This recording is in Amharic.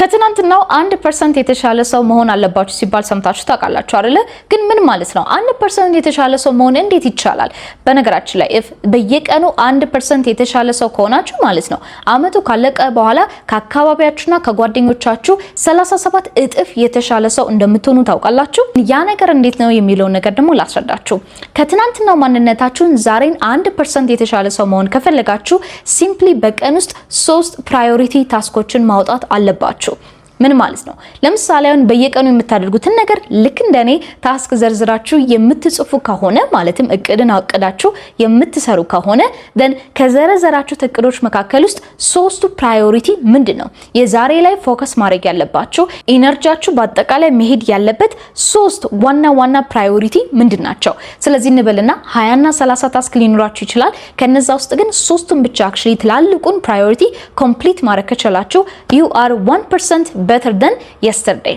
ከትናንትናው 1% የተሻለ ሰው መሆን አለባችሁ ሲባል ሰምታችሁ ታውቃላችሁ አይደለ? ግን ምን ማለት ነው? 1% የተሻለ ሰው መሆን እንዴት ይቻላል? በነገራችን ላይ በየቀኑ 1% የተሻለ ሰው ከሆናችሁ ማለት ነው አመቱ ካለቀ በኋላ ከአካባቢያችሁና ከጓደኞቻችሁ 37 እጥፍ የተሻለ ሰው እንደምትሆኑ ታውቃላችሁ። ያ ነገር እንዴት ነው የሚለው ነገር ደግሞ ላስረዳችሁ። ከትናንትናው ማንነታችሁን ዛሬን 1% የተሻለ ሰው መሆን ከፈለጋችሁ ሲምፕሊ በቀን ውስጥ 3 ፕራዮሪቲ ታስኮችን ማውጣት አለባችሁ። ምን ማለት ነው? ለምሳሌ አሁን በየቀኑ የምታደርጉትን ነገር ልክ እንደኔ ታስክ ዘርዝራችሁ የምትጽፉ ከሆነ ማለትም እቅድን አቅዳችሁ የምትሰሩ ከሆነ then ከዘረዘራችሁ እቅዶች መካከል ውስጥ 3ቱ ፕራዮሪቲ ምንድነው? የዛሬ ላይ ፎከስ ማድረግ ያለባችሁ ኢነርጂያችሁ በአጠቃላይ መሄድ ያለበት 3 ዋና ፕራዮሪቲ ምንድናቸው? ስለዚህ እንበልና 20 እና 30 ታስክ ሊኖራችሁ ይችላል። ከነዛ ውስጥ ግን 3ቱን ብቻ actually ትላልቁን ፕራዮሪቲ ኮምፕሊት ማድረግ ከቻላችሁ you are 1% better than yesterday.